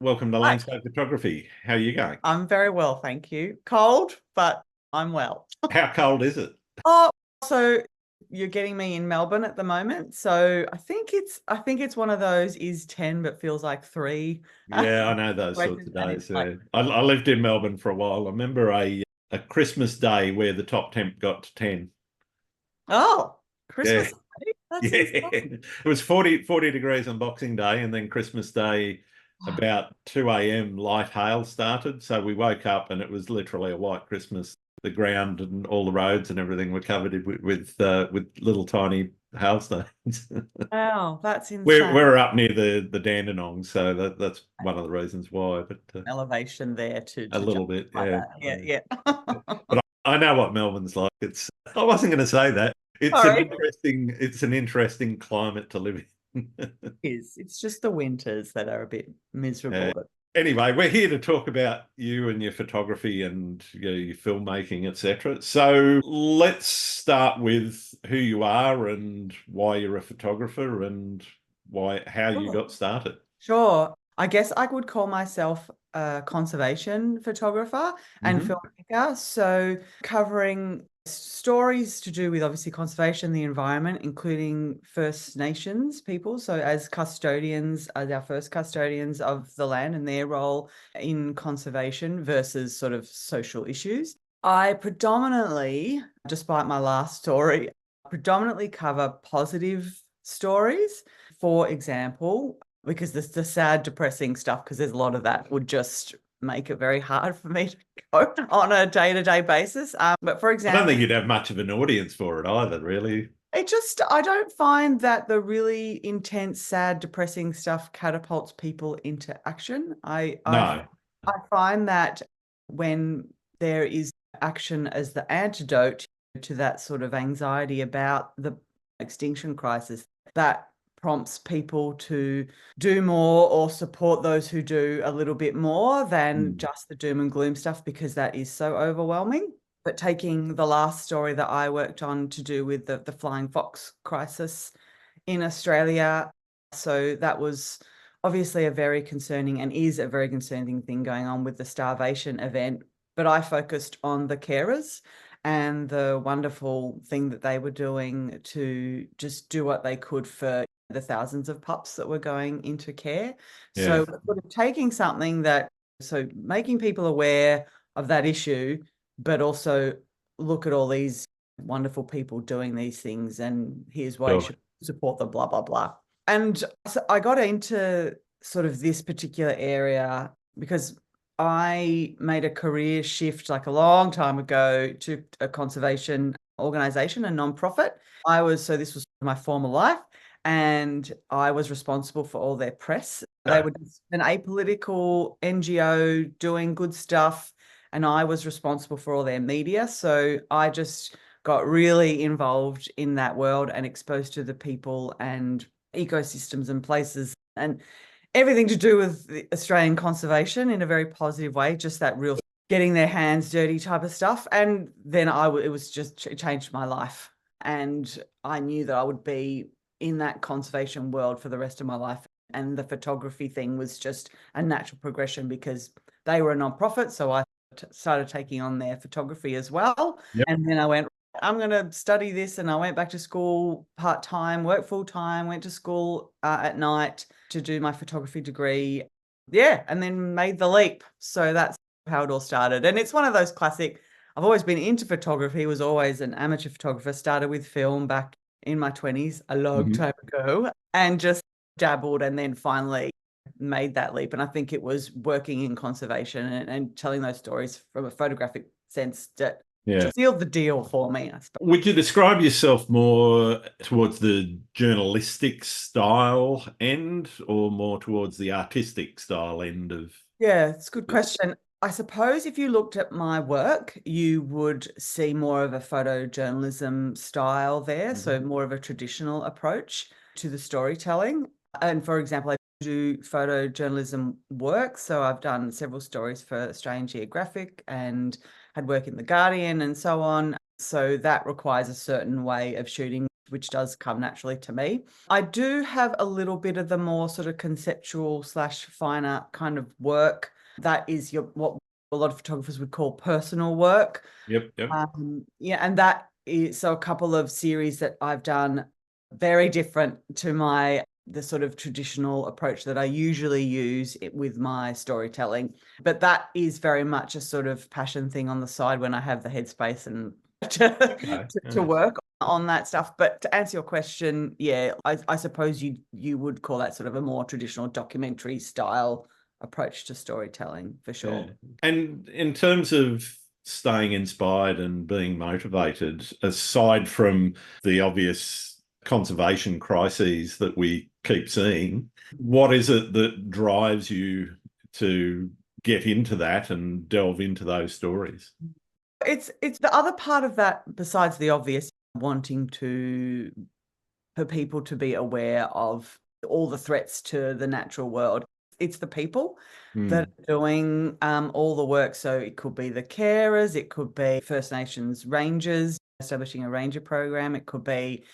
welcome to Hi, Landscape Photography. How are you going? I'm very well, thank you. Cold, but I'm well. How cold is it? Oh, so you're getting me in Melbourne at the moment. So I think it's one of those is 10 but feels like 3. Yeah, I know those sorts of And days. it's like, I lived in Melbourne for a while. I remember a Christmas day where the top temp got to 10. oh, Yeah, Christmas Day? yeah. That's insane. It was 40 degrees on Boxing Day, and then Christmas Day about 2 a.m. light hail started. So we woke up and it was literally a white Christmas. The ground and all the roads and everything were covered with little tiny hailstones. Wow, that's We're insane. we're up near the Dandenong, so that's one of the reasons why. But Elevation there a to jump little bit, like yeah. that. Yeah, yeah. But I know what Melbourne's like. It's I wasn't going to say that. Sorry. It's an interesting climate to live in. It's just the winters that are a bit Uh, miserable. anyway, we're here to talk about you and your photography and your filmmaking, etc. So let's start with who you are and why you're a photographer and how you Sure. got started. Sure. I guess I would call myself a conservation photographer and Hmm. filmmaker. So covering stories to do with obviously conservation, the environment, including First Nations people. So as custodians, as our first custodians of the land and their role in conservation versus sort of social issues. I predominantly, despite my last story, predominantly cover positive stories. For example, because the sad, depressing stuff, because there's a lot of that, would just make it very hard for me to go on a day-to-day basis. But for I don't think example, you'd have much of an audience for it either, really. I don't find that the really intense, sad, depressing stuff catapults people into action. No. I find that when there is action as the antidote to that sort of anxiety about the extinction crisis, that prompts people to do more or support those who do a little bit more than Mm. just the doom and gloom stuff, because that is so overwhelming. But taking the last story that I worked on to do with the flying fox crisis in Australia, so that was obviously a very concerning and is a very concerning thing going on with the starvation event. But I focused on the carers and the wonderful thing that they were doing to just do what they could for the thousands of pups that were going into care. Yeah. So sort of taking something that, so making people aware of that issue, but also look at all these wonderful people doing these things, and here's why you Sure. should support them, blah, blah, blah. And so I got into sort of this particular area because I made a career shift like a long time ago to a conservation organization, a nonprofit. So this was my former life, and I was responsible for all their press. They Okay. were just an apolitical NGO doing good stuff, and I was responsible for all their media. So I just got really involved in that world and exposed to the people and ecosystems and places and everything to do with the Australian conservation in a very positive way, just that real getting their hands dirty type of stuff. And then it was just it changed my life. And I knew that I would be in that conservation world for the rest of my life. And the photography thing was just a natural progression because they were a nonprofit. So I started taking on their photography as well. Yep. And then I went, I'm going to study this. And I went back to school part-time, worked full-time, went to school at night to do my photography degree. Yeah. And then made the leap. So that's how it all started. And it's one of those classic, I've always been into photography, was always an amateur photographer, started with film back in my 20s, a long Mhm. time ago, and just dabbled and then finally made that leap. And I think it was working in conservation and telling those stories from a photographic sense that Yeah. sealed the deal for me, I suppose. Would you describe yourself more towards the journalistic style end or more towards the artistic style end of Yeah, it's a good it? question. I suppose if you looked at my work, you would see more of a photojournalism style there. So Mhm. more of a traditional approach to the storytelling. And for example, I do photojournalism work. So I've done several stories for Australian Geographic and had work in The Guardian and so on. So that requires a certain way of shooting which does come naturally to me. I do have a little bit of the more sort of conceptual / fine art kind of work. That is what a lot of photographers would call personal work. Yep. Yeah, and that is so a couple of series that I've done very different to the sort of traditional approach that I usually use with my storytelling. But that is very much a sort of passion thing on the side when I have the headspace and to work on that stuff. But to answer your question, yeah, I suppose you would call that sort of a more traditional documentary style approach to storytelling for sure. Yeah. And in terms of staying inspired and being motivated, aside from the obvious conservation crises that we keep seeing, what is it that drives you to get into that and delve into those stories? It's the other part of that, besides the obvious, wanting for people to be aware of all the threats to the natural world. It's the people that are doing all the work. So it could be the carers, it could be First Nations rangers establishing a ranger program, it could be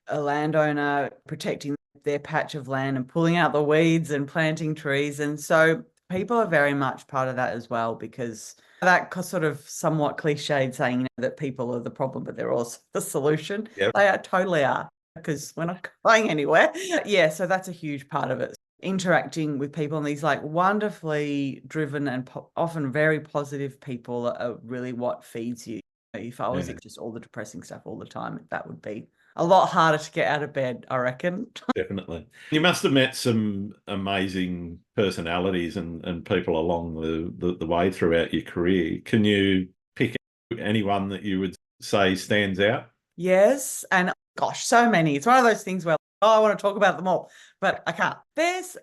a landowner protecting their patch of land and pulling out the weeds and planting trees. And so people are very much part of that as well, because that sort of somewhat cliched saying that people are the problem, but they're also the solution. Yep. They totally are, because we're not going anywhere. Yeah, so that's a huge part of it. Interacting with people, and these like wonderfully driven and often very positive people are really what feeds you. If I was just all the depressing stuff all the time, that would be a lot harder to get out of bed, I reckon. Definitely. You must have met some amazing personalities and people along the way throughout your career. Can you pick anyone that you would say stands out? Yes. And gosh, so many. It's one of those things where, I want to talk about them all, but I can't.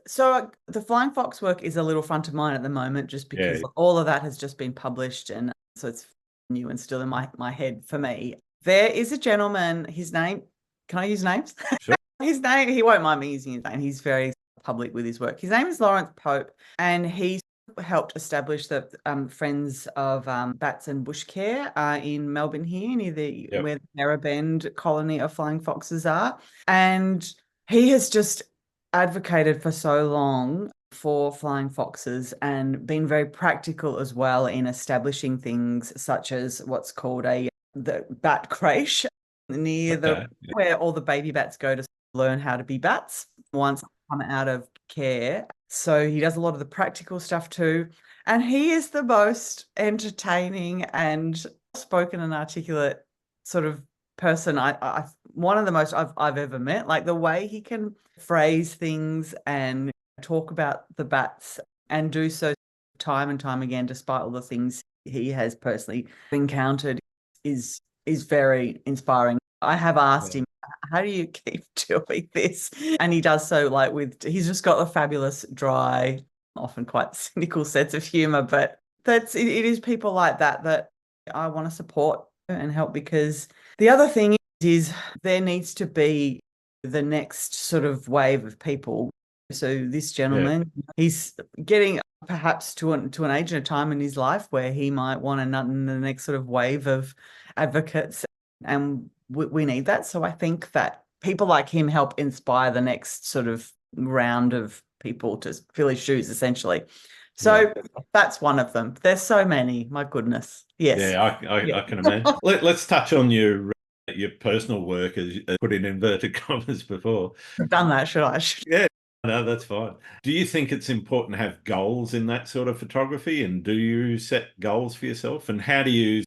So the Flying Fox work is a little front of mind at the moment, just because all of that has just been published. And so it's new and still in my head for me. There is a gentleman, his name, can I use names? Sure. His name, he won't mind me using his name. He's very public with his work. His name is Lawrence Pope, and he helped establish the Friends of Bats and Bush Care in Melbourne here, near where the Narrabend colony of flying foxes are. And he has just advocated for so long for flying foxes and been very practical as well in establishing things such as what's called the bat creche near where all the baby bats go to learn how to be bats once they come out of care. So he does a lot of the practical stuff too. And he is the most entertaining and spoken and articulate sort of person. One of the most I've ever met. Like the way he can phrase things and talk about the bats and do so time and time again, despite all the things he has personally encountered, is very inspiring. I have asked him, how do you keep doing this? And he does so he's just got a fabulous, dry, often quite cynical sense of humor. But it is people like that I want to support and help, because the other thing is there needs to be the next sort of wave of people. So this gentleman, he's getting perhaps to an age and a time in his life where he might want the next sort of wave of advocates, and we need that. So I think that people like him help inspire the next sort of round of people to fill his shoes, essentially. So that's one of them. There's so many, my goodness. Yes. Yeah, I can imagine. Let's touch on your personal work, as you put in inverted commas before. I've done that, should I? Yeah, no, that's fine. Do you think it's important to have goals in that sort of photography? And do you set goals for yourself? And how do you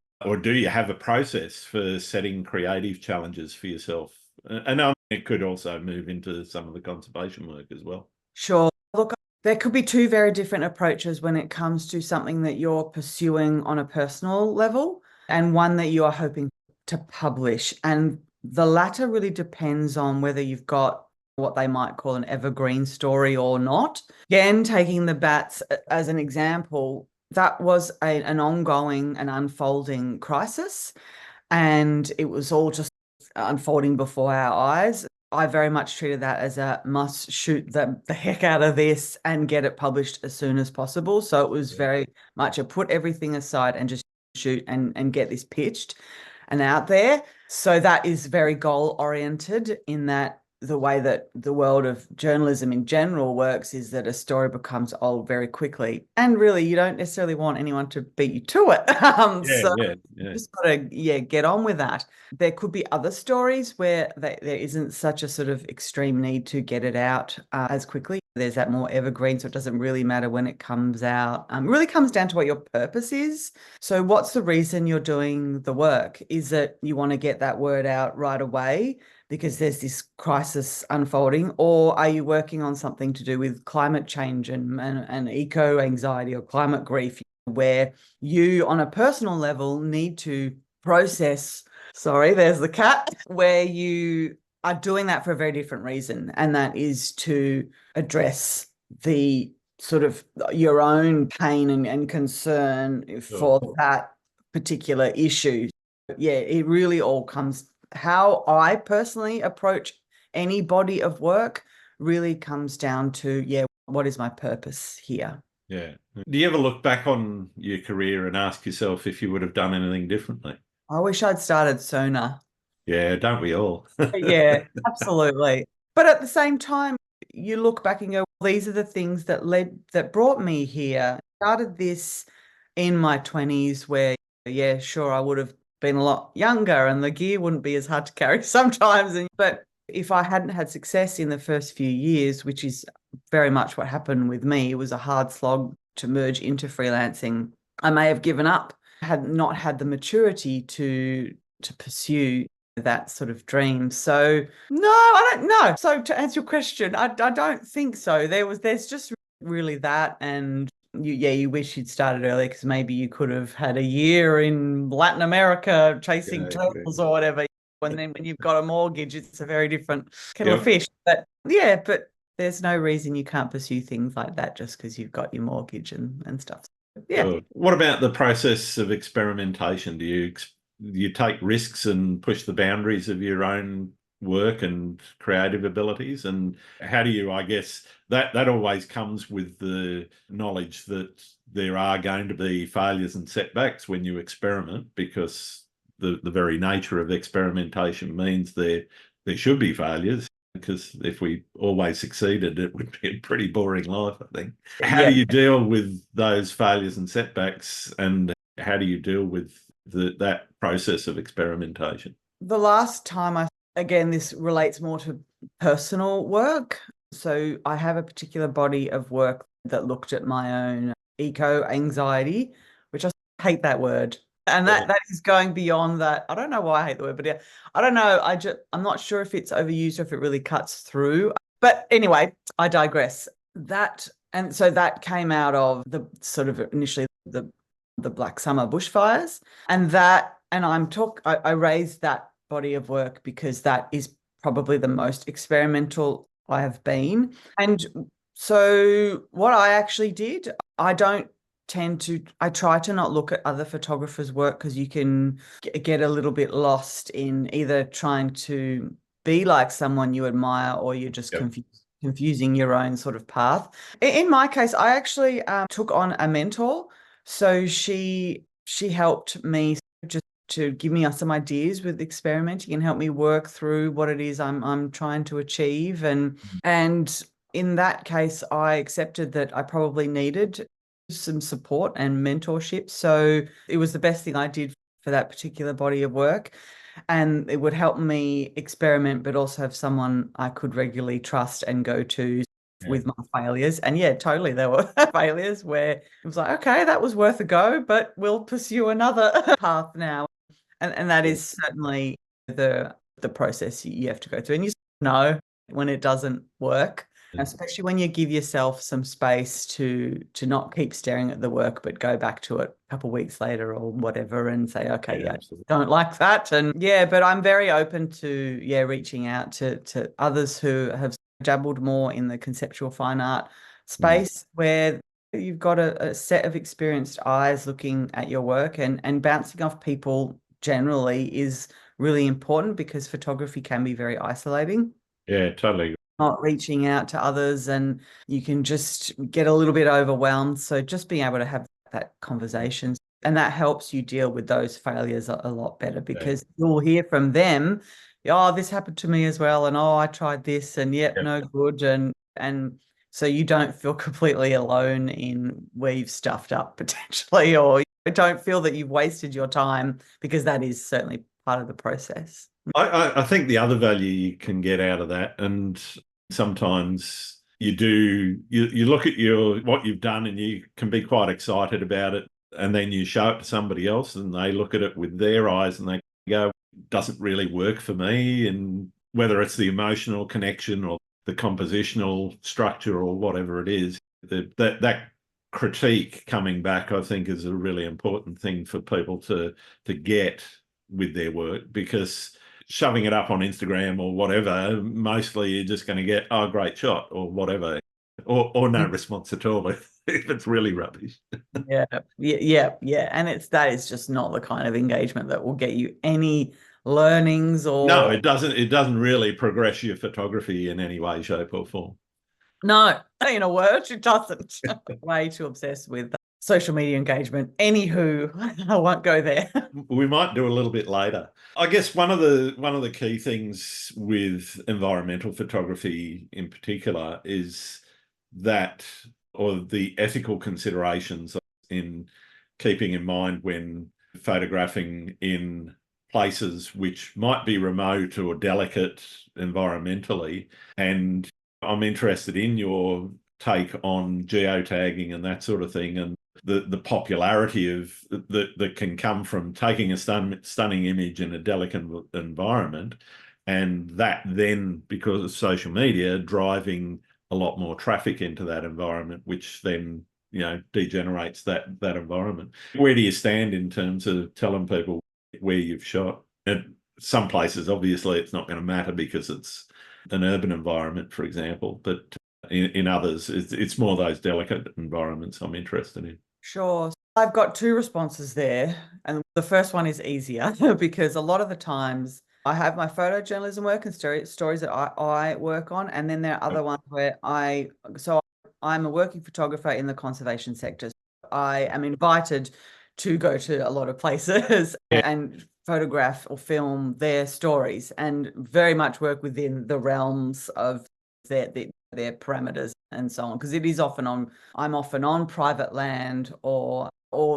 have a process for setting creative challenges for yourself? And it could also move into some of the conservation work as well. Sure. Look, there could be two very different approaches when it comes to something that you're pursuing on a personal level and one that you are hoping to publish. And the latter really depends on whether you've got what they might call an evergreen story or not. Again, taking the bats as an example, that was an ongoing and unfolding crisis, and it was all just unfolding before our eyes. I very much treated that as a must shoot the heck out of this and get it published as soon as possible. So it was very much a put everything aside and just shoot and get this pitched. and out there. So that is very goal oriented, in that the way that the world of journalism in general works is that a story becomes old very quickly. And really, you don't necessarily want anyone to beat you to it. So you just got to, get on with that. There could be other stories where there isn't such a sort of extreme need to get it out as quickly. There's that more evergreen, so it doesn't really matter when it comes out. It really comes down to what your purpose is. So what's the reason you're doing the work? Is it you want to get that word out right away because there's this crisis unfolding, or are you working on something to do with climate change and eco-anxiety or climate grief, where you on a personal level need to process, sorry, there's the cat, where you are doing that for a very different reason, and that is to address the sort of your own pain and concern for that particular issue. Yeah, it really all comes, how I personally approach any body of work really comes down to, what is my purpose here? Yeah. Do you ever look back on your career and ask yourself if you would have done anything differently? I wish I'd started sooner. Yeah, don't we all? Yeah, absolutely. But at the same time, you look back and go, well, these are the things that brought me here. Started this in my 20s where, sure, I would have been a lot younger and the gear wouldn't be as hard to carry sometimes. But if I hadn't had success in the first few years, which is very much what happened with me, it was a hard slog to merge into freelancing. I may have given up, had not had the maturity to pursue that sort of dream. So no, I don't know. So to answer your question, I don't think so. There's just really that, and you wish you'd started earlier because maybe you could have had a year in Latin America chasing turtles or whatever. And then when you've got a mortgage, it's a very different kettle of fish. But there's no reason you can't pursue things like that just because you've got your mortgage and stuff. Yeah. Good. What about the process of experimentation? Do you take risks and push the boundaries of your own work and creative abilities? And how do you, I guess, that always comes with the knowledge that there are going to be failures and setbacks when you experiment, because the very nature of experimentation means there should be failures, because if we always succeeded, it would be a pretty boring life, I think. How do you deal with those failures and setbacks, and how do you deal with that process of experimentation? The last time again, this relates more to personal work. So I have a particular body of work that looked at my own eco-anxiety, which I hate that word. And that is going beyond that. I don't know why I hate the word, but I don't know. I'm not sure if it's overused or if it really cuts through. But anyway, I digress. And so that came out of the sort of initially the Black Summer bushfires, and I raised that body of work because that is probably the most experimental I have been. And so what I actually did, I try to not look at other photographers' work, because you can get a little bit lost in either trying to be like someone you admire, or you're just confusing your own sort of path. In my case, I actually took on a mentor. So she helped me just to give me some ideas with experimenting and help me work through what it is I'm trying to achieve. And in that case, I accepted that I probably needed some support and mentorship. So it was the best thing I did for that particular body of work. And it would help me experiment, but also have someone I could regularly trust and go to with my failures. And totally, there were failures where it was like, okay, that was worth a go, but we'll pursue another path now. And that is certainly the process you have to go through. And you know when it doesn't work, especially when you give yourself some space to not keep staring at the work, but go back to it a couple of weeks later or whatever and say, okay, I don't like that. And but I'm very open to reaching out to others who have dabbled more in the conceptual fine art space, where you've got a set of experienced eyes looking at your work, and bouncing off people generally is really important, because photography can be very isolating. Yeah, totally. Not reaching out to others, and you can just get a little bit overwhelmed. So just being able to have that conversation. And that helps you deal with those failures a lot better, because you'll hear from them, oh, this happened to me as well, and oh, I tried this, and yep, no good. And so you don't feel completely alone in where you've stuffed up potentially, or you don't feel that you've wasted your time, because that is certainly part of the process. I think the other value you can get out of that, and sometimes you look at what you've done and you can be quite excited about it, and then you show it to somebody else and they look at it with their eyes and they go, doesn't really work for me. And whether it's the emotional connection or the compositional structure or whatever it is, that critique coming back, I think, is a really important thing for people to get with their work, because shoving it up on Instagram or whatever, mostly you're just going to get, oh, great shot or whatever, or no response at all if it's really rubbish. Yeah. And that is just not the kind of engagement that will get you any learnings, or no, it doesn't really progress your photography in any way, shape or form. No, in a word, it doesn't. Way too obsessed with social media engagement. Anywho, I won't go there. We might do a little bit later. I guess one of the key things with environmental photography in particular is that, or the ethical considerations in keeping in mind when photographing in places which might be remote or delicate environmentally. And I'm interested in your take on geotagging and that sort of thing, and the popularity of that can come from taking a stunning image in a delicate environment, and that then, because of social media, driving a lot more traffic into that environment, which then degenerates that environment. Where do you stand in terms of telling people where you've shot? And some places, obviously, it's not going to matter because it's an urban environment, for example, but in others, it's more those delicate environments I'm interested in. Sure. I've got two responses there. And the first one is easier because a lot of the times I have my photojournalism work and stories that I work on. And then there are other ones where I'm a working photographer in the conservation sector. I am invited to go to a lot of places and photograph or film their stories, and very much work within the realms of their parameters and so on, because it is I'm often on private land, or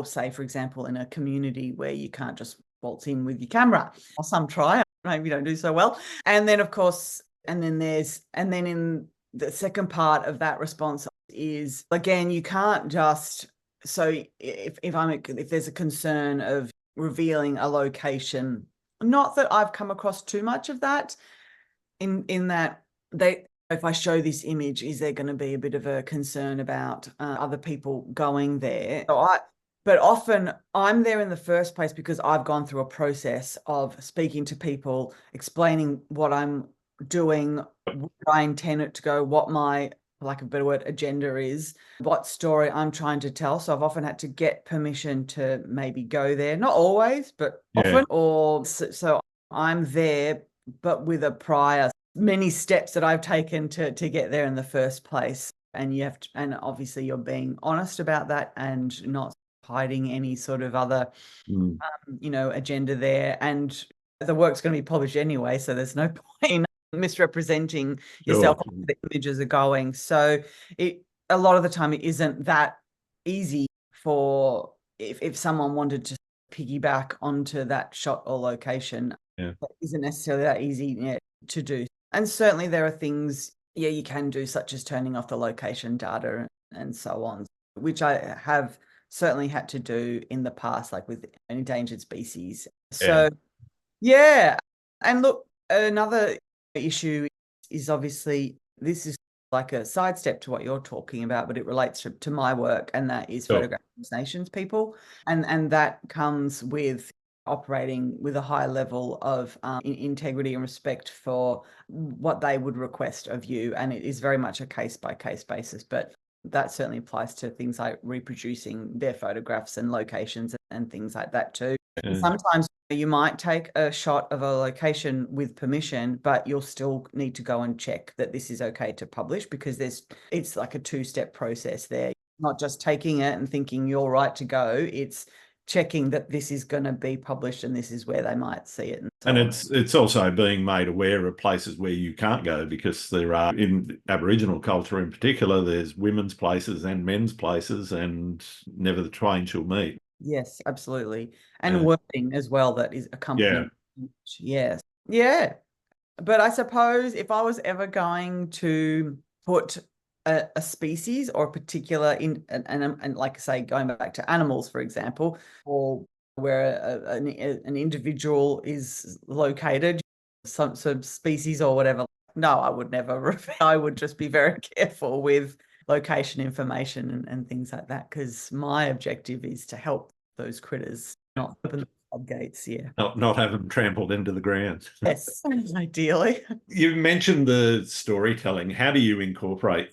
say, for example, in a community where you can't just waltz in with your camera, or some try, maybe don't do so well. And then of course, and then in the second part of that response is, again, you can't just, so if there's a concern of revealing a location, not that I've come across too much of that, in that if I show this image, is there going to be a bit of a concern about other people going there? But often I'm there in the first place because I've gone through a process of speaking to people, explaining what I'm doing, where I intend it to go, what my, for lack of a better word, agenda is, what story I'm trying to tell. So I've often had to get permission to maybe go there. Not always, but often. Or so I'm there, but with a prior many steps that I've taken to get there in the first place. And you have to, and obviously you're being honest about that and not hiding any sort of other, agenda there. And the work's going to be published anyway, so there's no point in misrepresenting yourself where the images are going. So a lot of the time it isn't that easy for, if someone wanted to piggyback onto that shot or location, it isn't necessarily that easy to do. And certainly there are things, you can do, such as turning off the location data and so on, which I have certainly had to do in the past, like with endangered species. So, and look, another issue is, obviously, this is like a sidestep to what you're talking about, but it relates to my work, and that is photographing First Nations people. And that comes with operating with a high level of integrity and respect for what they would request of you. And it is very much a case-by-case basis, but that certainly applies to things like reproducing their photographs and locations and things like that too. Sometimes you might take a shot of a location with permission, but you'll still need to go and check that this is okay to publish, because it's like a two-step process there. Not just taking it and thinking you're right to go. It's checking that this is going to be published and this is where they might see it. And it's also being made aware of places where you can't go, because there are, in Aboriginal culture in particular, there's women's places and men's places, and never the twain shall meet. Yes, absolutely. And wording as well that is accompanying. Yeah. Yes. Yeah. But I suppose if I was ever going to put a species or a particular and like I say, going back to animals, for example, or where an individual is located, some species or whatever, no, I would never. I would just be very careful with location information and things like that, because my objective is to help those critters, not open the floodgates. Yeah. Not have them trampled into the ground. Yes, ideally. You mentioned the storytelling. How do you incorporate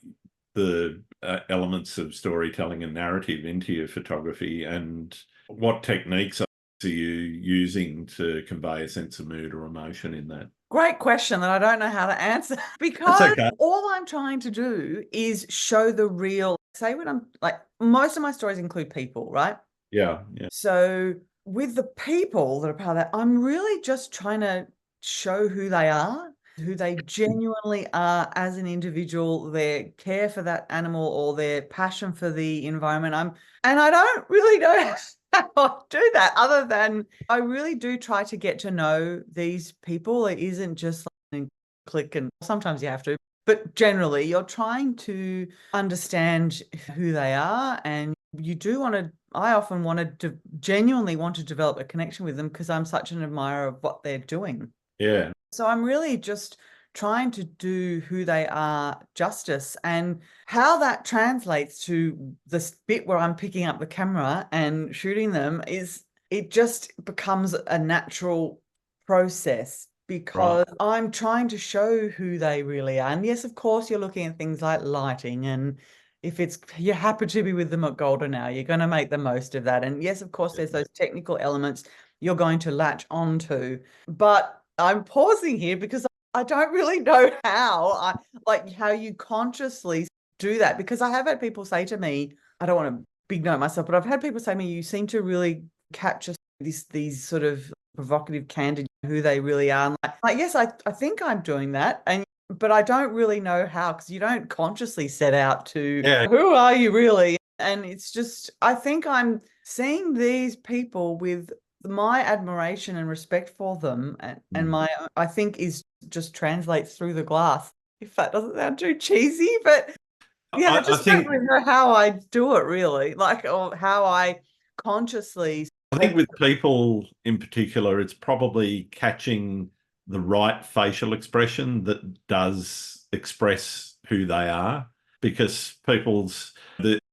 the elements of storytelling and narrative into your photography, and what techniques are you using to convey a sense of mood or emotion in that? Great question that I don't know how to answer, because okay. all I'm trying to do is show the real, say when I'm like, most of my stories include people, right? Yeah. So with the people that are part of that, I'm really just trying to show who they are, who they genuinely are as an individual, their care for that animal or their passion for the environment. And I don't really know how I do that, other than I really do try to get to know these people. It isn't just like click, and sometimes you have to, but generally you're trying to understand who they are, and you do want to, I often want to genuinely want to develop a connection with them because I'm such an admirer of what they're doing. Yeah. So I'm really just trying to do who they are justice, and how that translates to this bit where I'm picking up the camera and shooting them is, it just becomes a natural process, because I'm trying to show who they really are. And yes, of course, you're looking at things like lighting, and if it's, you happen to be with them at golden hour, you're going to make the most of that. And yes, of course, there's those technical elements you're going to latch onto. But I'm pausing here because I don't really know how you consciously do that, because I have had people say to me, I don't want to big note myself, but I've had people say to me, you seem to really capture these sort of provocative, candid, who they really are. And like yes, I think I'm doing that. But I don't really know how, because you don't consciously set out to, who are you really? And it's just, I think I'm seeing these people with my admiration and respect for them, and my, I think, is just translates through the glass. If that doesn't sound too cheesy, but yeah, I just don't really know how I do it really, like, or how I consciously. I think with people in particular, it's probably catching the right facial expression that does express who they are, because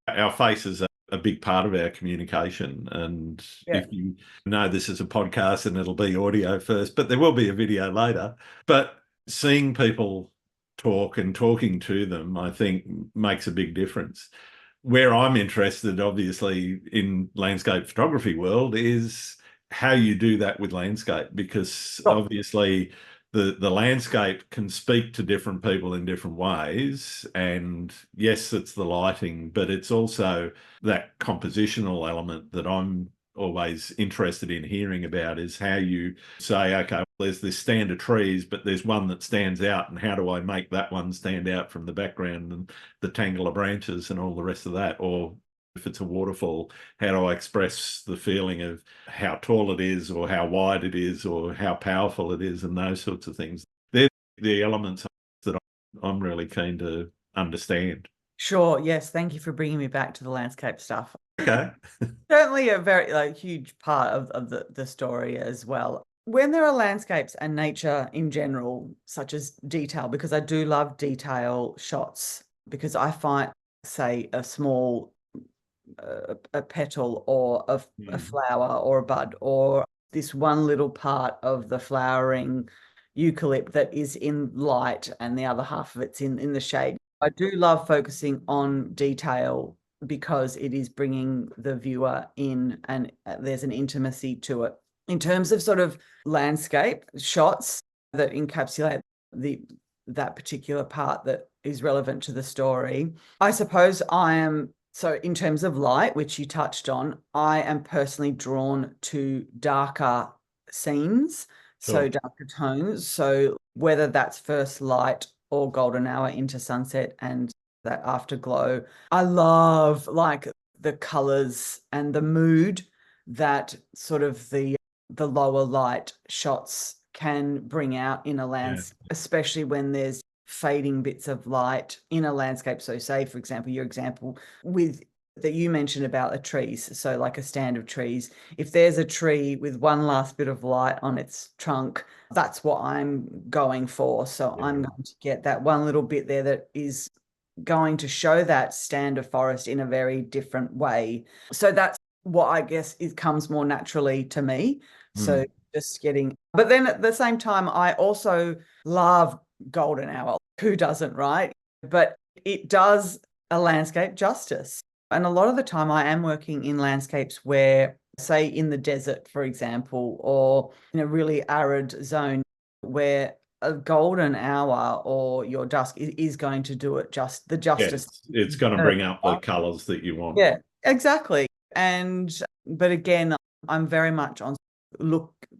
our faces are a big part of our communication. And if you know, this is a podcast and it'll be audio first, but there will be a video later. But seeing people talk and talking to them, I think, makes a big difference. Where I'm interested, obviously, in landscape photography world is how you do that with landscape, because obviously the landscape can speak to different people in different ways. And yes, it's the lighting, but it's also that compositional element that I'm always interested in hearing about, is how you say, okay, well, there's this stand of trees, but there's one that stands out, and how do I make that one stand out from the background and the tangle of branches and all the rest of that? Or if it's a waterfall, how do I express the feeling of how tall it is, or how wide it is, or how powerful it is, and those sorts of things. They're the elements that I'm really keen to understand. Sure. Yes. Thank you for bringing me back to the landscape stuff. Okay. Certainly a very huge part of the story as well. When there are landscapes and nature in general, such as detail, because I do love detail shots, because I find, say, a small a petal or a flower or a bud, or this one little part of the flowering eucalypt that is in light and the other half of it's in the shade. I do love focusing on detail, because it is bringing the viewer in, and there's an intimacy to it. In terms of sort of landscape shots that encapsulate that particular part that is relevant to the story, I suppose I am So in terms of light, which you touched on, I am personally drawn to darker scenes, so Sure. darker tones. So whether that's first light or golden hour into sunset and that afterglow, I love like the colors and the mood that sort of the lower light shots can bring out in a landscape, especially when there's fading bits of light in a landscape. So say, for example, your example with that you mentioned about the trees, so like a stand of trees, if there's a tree with one last bit of light on its trunk, that's what I'm going for. So Yeah. I'm going to get that one little bit there that is going to show that stand of forest in a very different way. So that's what I guess it comes more naturally to me. So just getting, but then at the same time, I also love golden hour. Who doesn't, right? But it does a landscape justice. And a lot of the time I am working in landscapes where, say in the desert, for example, or in a really arid zone where a golden hour or your dusk is going to do it just the justice. It's going to bring up the colors that you want. Yeah, exactly. And but again, I'm very much on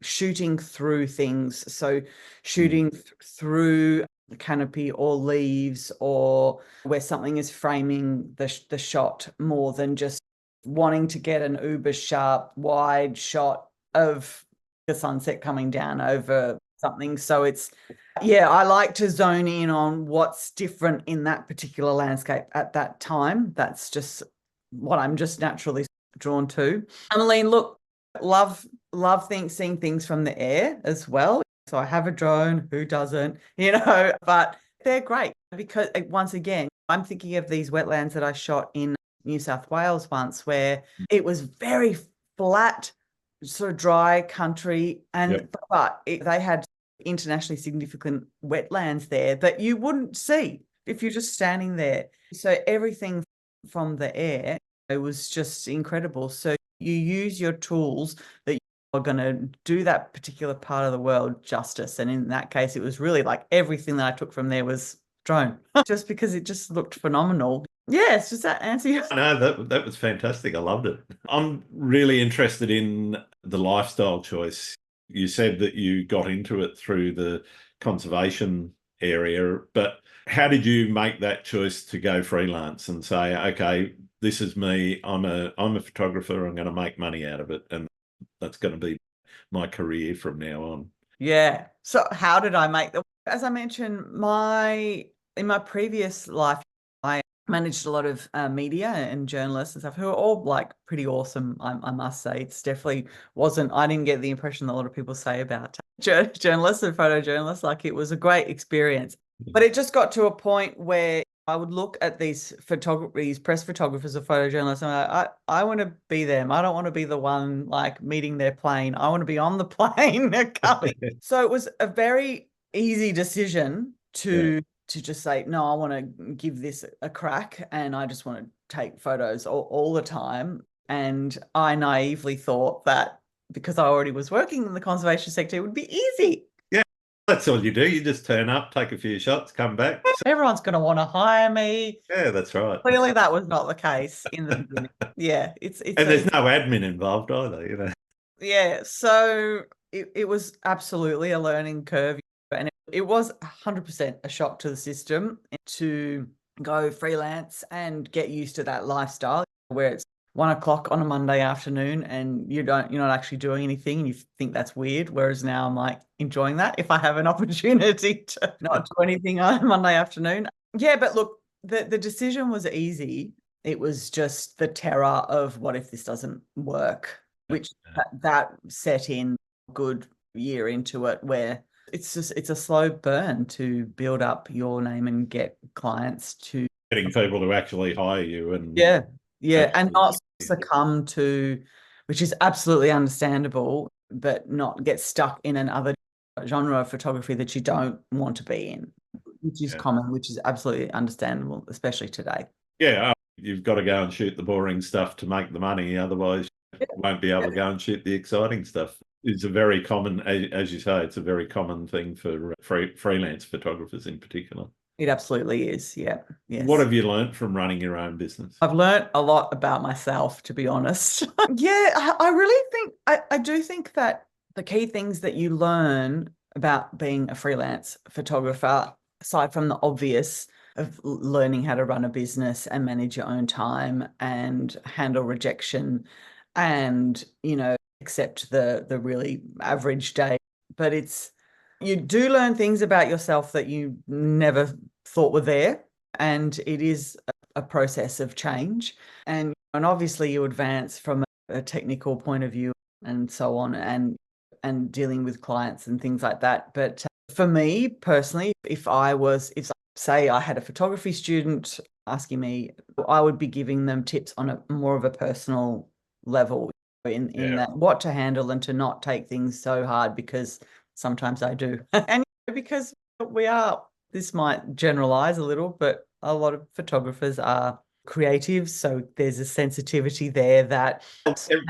shooting through things. So shooting through the canopy or leaves, or where something is framing the shot more than just wanting to get an uber sharp wide shot of the sunset coming down over something. So it's, yeah, I like to zone in on what's different in that particular landscape at that time. That's just what I'm just naturally drawn to. Emmeline, look, love seeing things from the air as well. So I have a drone, who doesn't, but they're great because once again, I'm thinking of these wetlands that I shot in New South Wales once, where it was very flat, sort of dry country, and but they had internationally significant wetlands there that you wouldn't see if you're just standing there. So everything from the air, it was just incredible. So you use your tools that are going to do that particular part of the world justice. And in that case, it was really like everything that I took from there was drone, just because it just looked phenomenal. Yes, does that answer your? No, that was fantastic. I loved it. I'm really interested in the lifestyle choice. You said that you got into it through the conservation area, but how did you make that choice to go freelance and say, okay, this is me. I'm a photographer. I'm going to make money out of it, and that's going to be my career from now on. Yeah. So how did I make the? As I mentioned, in my previous life, I managed a lot of media and journalists and stuff who are all like pretty awesome. I must say, it's definitely wasn't. I didn't get the impression that a lot of people say about journalists and photojournalists. Like it was a great experience, but it just got to a point where I would look at these press photographers or photojournalists, and I want to be them. I don't want to be the one like meeting their plane. I want to be on the plane coming. So it was a very easy decision to just say, no, I want to give this a crack, and I just want to take photos all the time. And I naively thought that because I already was working in the conservation sector, it would be easy. That's all you do. You just turn up, take a few shots, come back. Everyone's going to want to hire me. Yeah, that's right. Clearly, that was not the case in the beginning. Yeah, it's and there's no admin involved either, Yeah, so it was absolutely a learning curve, and it was 100% a shock to the system to go freelance and get used to that lifestyle where it's 1 o'clock on a Monday afternoon and you're not actually doing anything and you think that's weird. Whereas now I'm like enjoying that if I have an opportunity to not do anything on a Monday afternoon. Yeah, but look, the decision was easy. It was just the terror of what if this doesn't work, which that set in a good year into it, where it's a slow burn to build up your name and get clients to getting people to actually hire you and and not succumb to, which is absolutely understandable, but not get stuck in another genre of photography that you don't want to be in, which is common, which is absolutely understandable, especially today. Yeah, you've got to go and shoot the boring stuff to make the money, otherwise you won't be able to go and shoot the exciting stuff. It's a very common, as you say, it's a very common thing for freelance photographers in particular. It absolutely is. Yeah. What Yes. have you learnt from running your own business? I've learnt a lot about myself, to be honest. Yeah, I really think I do think that the key things that you learn about being a freelance photographer, aside from the obvious of learning how to run a business and manage your own time and handle rejection and, accept the really average day. But you do learn things about yourself that you never thought were there. And it is a process of change. And obviously you advance from a technical point of view and so on, and dealing with clients and things like that. But for me personally, if say I had a photography student asking me, I would be giving them tips on a more of a personal level in that what to handle and to not take things so hard, because sometimes I do. And because this might generalize a little, but a lot of photographers are creative, so there's a sensitivity there that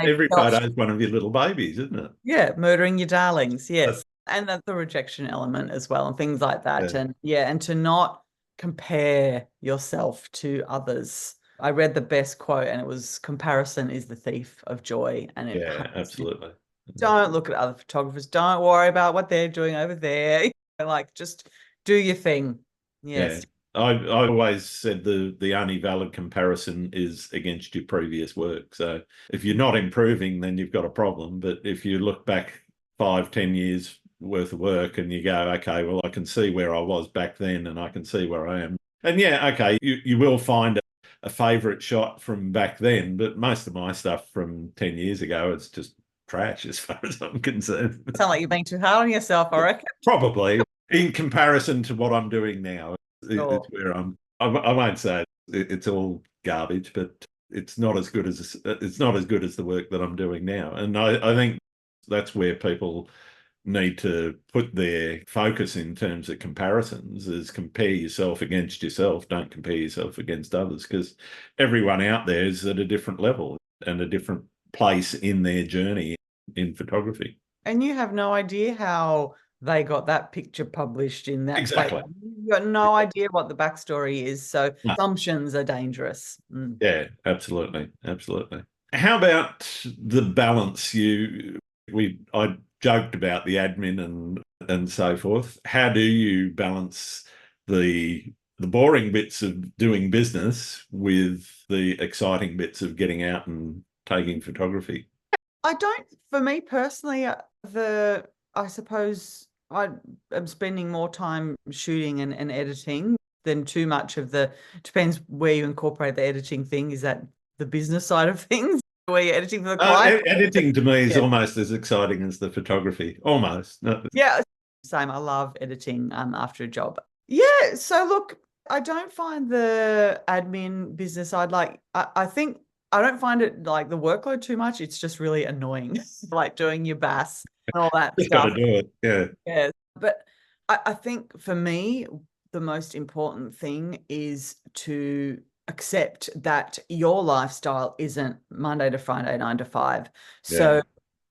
Every photo is one of your little babies, isn't it? yeah, murdering your darlings, yes. And that's the rejection element as well, and things like that. And to not compare yourself to others. I read the best quote, and it was, comparison is the thief of joy. And it absolutely. Don't look at other photographers. Don't worry about what they're doing over there. Like, just do your thing. Yes. I always said the only valid comparison is against your previous work. So if you're not improving, then you've got a problem. But if you look back 5-10 years worth of work and you go, okay, well, I can see where I was back then and I can see where I am. And okay, you will find a favorite shot from back then, but most of my stuff from 10 years ago, it's just trash as far as I'm concerned. Sound like you're being too hard on yourself, I reckon. Probably in comparison to what I'm doing now. Sure. It's where I won't say it's all garbage, but it's not as good as the work that I'm doing now. And I think that's where people need to put their focus in terms of comparisons, is compare yourself against yourself. Don't compare yourself against others, because everyone out there is at a different level and a different place in their journey in photography. And you have no idea how they got that picture published in that Exactly. place. You've got no idea what the backstory is. So assumptions are dangerous. Yeah, absolutely. Absolutely. How about the balance? I joked about the admin and so forth. How do you balance the boring bits of doing business with the exciting bits of getting out and taking photography? For me personally, I suppose I am spending more time shooting and editing than too much of depends where you incorporate the editing thing. Is that the business side of things, where you're editing for the client? Editing to me is almost as exciting as the photography. Almost. Yeah, same. I love editing after a job. Yeah, so look, I don't find the admin business I think I don't find it like the workload too much. It's just really annoying, like doing your BAS and all that Just stuff. got to do it. Yeah. Yeah. But I think for me, the most important thing is to accept that your lifestyle isn't Monday to Friday, 9 to 5. So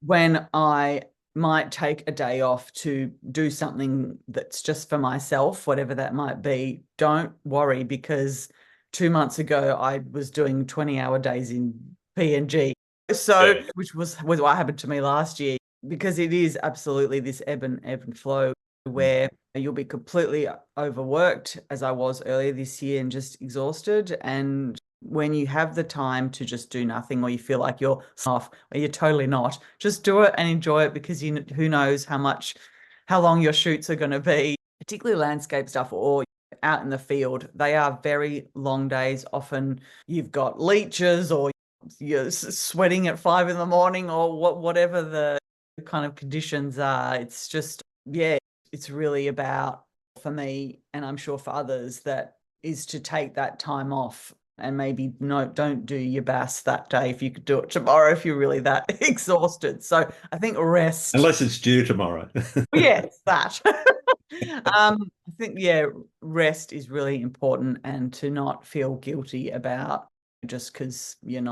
when I might take a day off to do something that's just for myself, whatever that might be, don't worry, because 2 months ago I was doing 20-hour days in PNG. So, which was what happened to me last year, because it is absolutely this ebb and flow where you'll be completely overworked, as I was earlier this year, and just exhausted. And when you have the time to just do nothing, or you feel like you're off, or you're totally not, just do it and enjoy it, because who knows how long your shoots are going to be, particularly landscape stuff or out in the field. They are very long days. Often you've got leeches, or you're sweating at 5 a.m, or whatever the kind of conditions are. It's just, it's really about, for me, and I'm sure for others, that is to take that time off, and maybe don't do your BAS that day if you could do it tomorrow if you're really that exhausted. So I think rest. Unless it's due tomorrow. Yes, that. I think, rest is really important, and to not feel guilty about just because you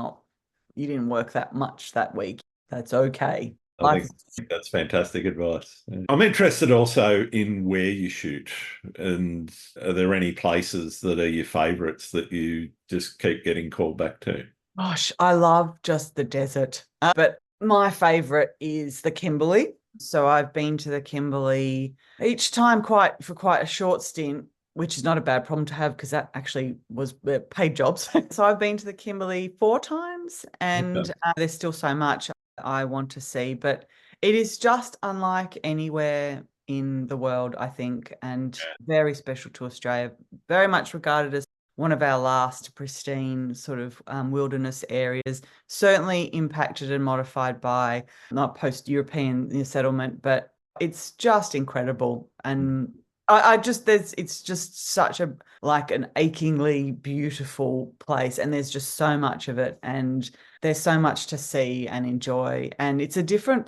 didn't work that much that week. That's okay. I think that's fantastic advice. I'm interested also in where you shoot, and are there any places that are your favourites that you just keep getting called back to? Gosh, I love just the desert. But my favorite is the Kimberley. So I've been to the Kimberley each time for quite a short stint, which is not a bad problem to have because that actually was paid jobs. So I've been to the Kimberley 4 times, and there's still so much I want to see, but it is just unlike anywhere in the world, I think, and very special to Australia, very much regarded as one of our last pristine sort of wilderness areas, certainly impacted and modified by not post-European settlement, but it's just incredible. And it's just such an achingly beautiful place, and there's just so much of it, and there's so much to see and enjoy. And it's a different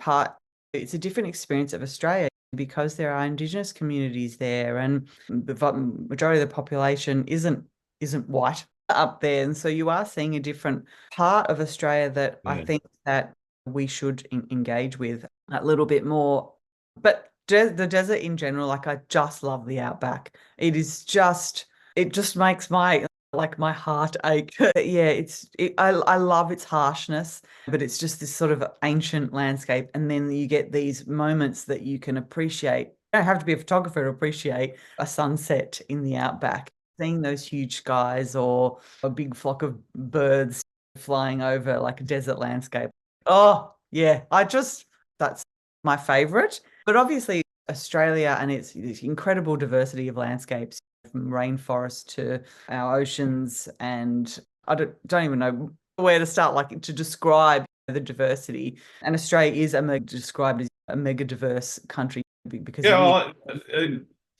experience of Australia because there are Indigenous communities there, and the majority of the population isn't white up there, and so you are seeing a different part of Australia that I think that we should engage with a little bit more. But the desert in general, I just love the outback. It just makes my heart ache. Yeah, I love its harshness, but it's just this sort of ancient landscape, and then you get these moments that you can appreciate. You don't have to be a photographer to appreciate a sunset in the outback. Seeing those huge skies or a big flock of birds flying over like a desert landscape. Oh, yeah, that's my favorite. But obviously Australia and its incredible diversity of landscapes, from rainforest to our oceans, and I don't even know where to start, to describe the diversity. And Australia is described as a mega diverse country because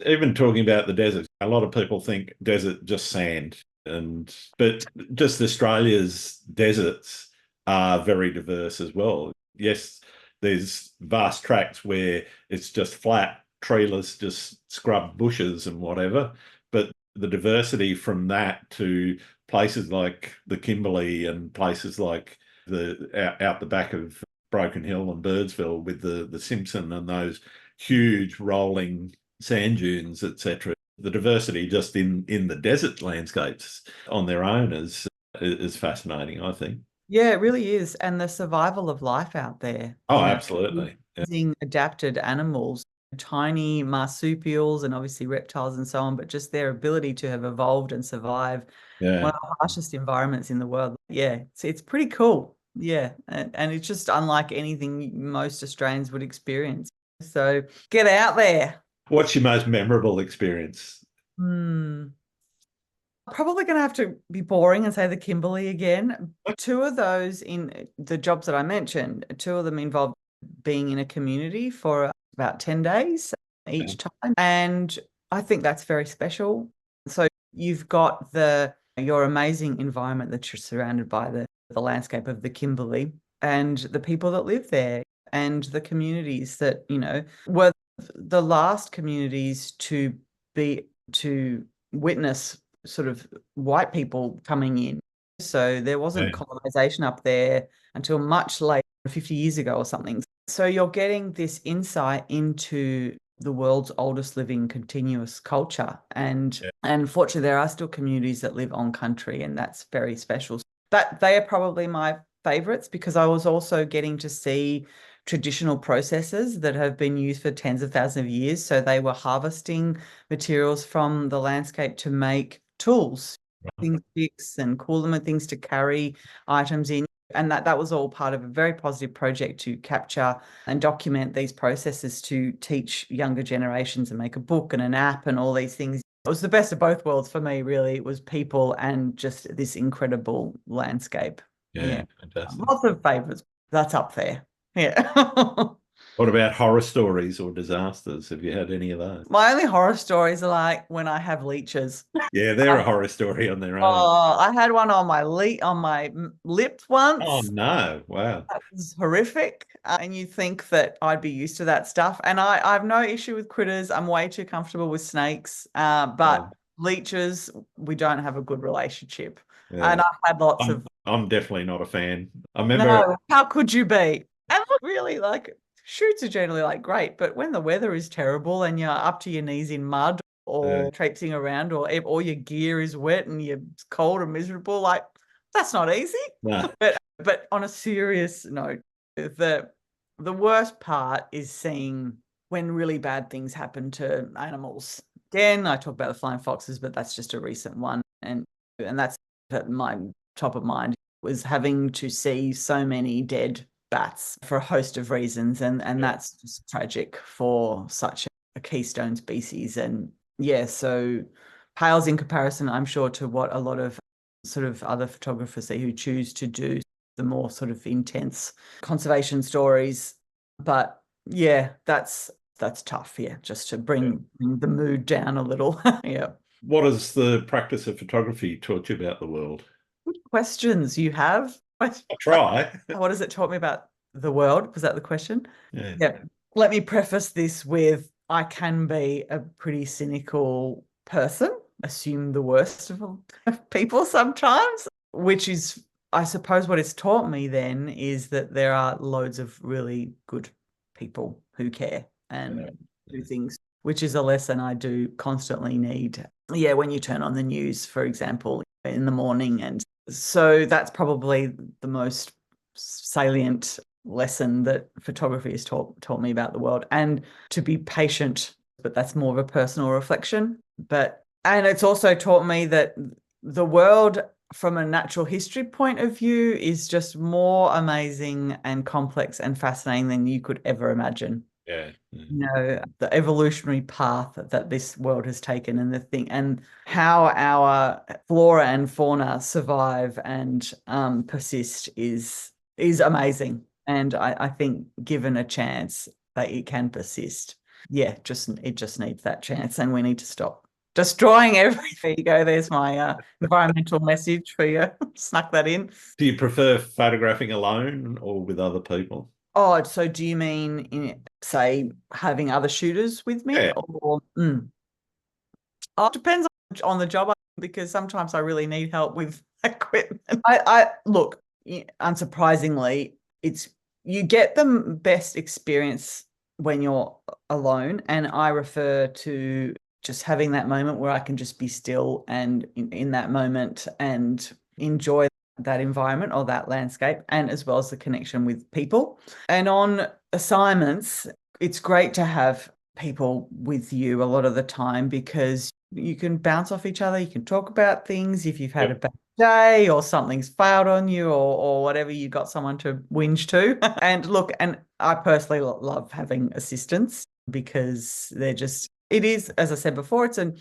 even talking about the desert, a lot of people think desert just sand, but just Australia's deserts are very diverse as well. Yes, there's vast tracts where it's just flat, treeless, just scrub bushes and whatever, but the diversity from that to places like the Kimberley and places like out the back of Broken Hill and Birdsville with the Simpson and those huge rolling sand dunes, etc. The diversity just in the desert landscapes on their own is fascinating, I think. Yeah, it really is. And the survival of life out there. Oh, absolutely. Using adapted animals, tiny marsupials and obviously reptiles and so on, but just their ability to have evolved and survive one of the harshest environments in the world. Yeah, it's pretty cool. Yeah, and it's just unlike anything most Australians would experience. So get out there. What's your most memorable experience? Probably going to have to be boring and say the Kimberley again. Two of those in the jobs that I mentioned, two of them involved being in a community for about 10 days each time. And I think that's very special. So you've got your amazing environment that you're surrounded by, the landscape of the Kimberley, and the people that live there, and the communities that, were the last communities to witness sort of white people coming in. So there wasn't colonization up there until much later, 50 years ago or something. So you're getting this insight into the world's oldest living continuous culture. And unfortunately, there are still communities that live on country, and that's very special. They are probably my favorites, because I was also getting to see traditional processes that have been used for tens of thousands of years. So they were harvesting materials from the landscape to make tools, things to fix and cool them, and things to carry items in. And that was all part of a very positive project to capture and document these processes to teach younger generations and make a book and an app and all these things. It was the best of both worlds for me, really. It was people and just this incredible landscape. Yeah. Fantastic. Lots of favourites. That's up there. Yeah. What about horror stories or disasters? Have you had any of those? My only horror stories are like when I have leeches. Yeah, they're a horror story on their own. Oh, I had one on my lip once. Oh, no. Wow. That was horrific. And you think that I'd be used to that stuff. And I have no issue with critters. I'm way too comfortable with snakes. But leeches, we don't have a good relationship. Yeah. And I've had lots of... I'm definitely not a fan. I remember... No, how could you be? And look, really, shoots are generally like great, but when the weather is terrible and you're up to your knees in mud or traipsing around, or all your gear is wet and you're cold and miserable, like that's not easy. No. But on a serious note, the worst part is seeing when really bad things happen to animals. Again, I talk about the flying foxes, but that's just a recent one, and that's at my top of mind, was having to see so many dead bats for a host of reasons, and that's just tragic for such a keystone species. And yeah, so pales in comparison, I'm sure, to what a lot of sort of other photographers see who choose to do the more sort of intense conservation stories. But yeah, that's tough. Yeah, just to bring the mood down a little. Yeah. What has the practice of photography taught you about the world? Good questions you have. I try. What has it taught me about the world? Was that the question? Yeah. Let me preface this with, I can be a pretty cynical person, assume the worst of people sometimes, which is, I suppose, what it's taught me then is that there are loads of really good people who care and do things, which is a lesson I do constantly need. Yeah, when you turn on the news, for example, in the morning. And so that's probably the most salient lesson that photography has taught me about the world, and to be patient, but that's more of a personal reflection. And it's also taught me that the world from a natural history point of view is just more amazing and complex and fascinating than you could ever imagine. Yeah. You know, the evolutionary path that this world has taken, and how our flora and fauna survive and persist is amazing. And I think given a chance that it can persist, it just needs that chance, and we need to stop destroying everything. There you go. There's my environmental message for you. Snuck that in. Do you prefer photographing alone or with other people? Oh, so do you mean, say, having other shooters with me? Yeah. Or Oh, it depends on the job, because sometimes I really need help with equipment. I look, unsurprisingly, you get the best experience when you're alone, and I refer to just having that moment where I can just be still and in that moment and enjoy that environment or that landscape, and as well as the connection with people. And on assignments, it's great to have people with you a lot of the time, because you can bounce off each other. You can talk about things. If you've had a bad day or something's failed on you or whatever, you've got someone to whinge to. And look, and I personally love having assistants, because it is, as I said before, it's an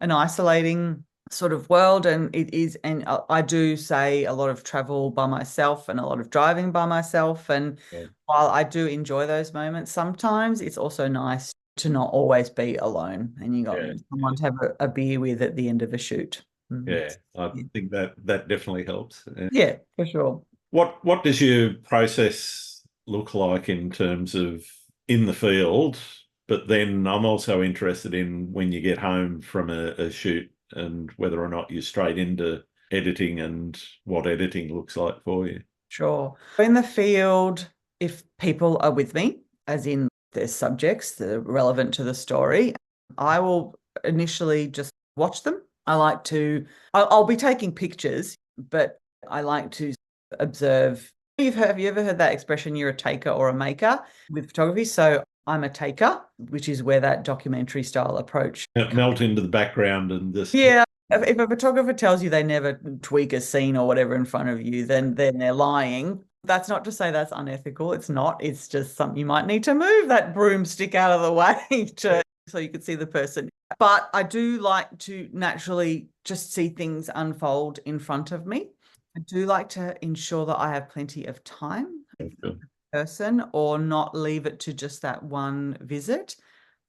isolating sort of world, and it is, and I do say a lot of travel by myself and a lot of driving by myself. And while I do enjoy those moments, sometimes it's also nice to not always be alone, and you got someone to have a beer with at the end of a shoot. Yeah, I think that definitely helps. Yeah, for sure. What does your process look like in terms of in the field? But then I'm also interested in when you get home from a shoot, and whether or not you're straight into editing and what editing looks like for you. Sure. In the field, if people are with me, as in their subjects that are relevant to the story, I will initially just watch them. I'll be taking pictures, but I like to observe. Have you ever heard that expression, you're a taker or a maker with photography? So I'm a taker, which is where that documentary style approach. Melt into the background and just... Yeah. If a photographer tells you they never tweak a scene or whatever in front of you, then they're lying. That's not to say that's unethical. It's not. It's just something you might need to move that broomstick out of the way so you could see the person. But I do like to naturally just see things unfold in front of me. I do like to ensure that I have plenty of time with the person, or not leave it to just that one visit.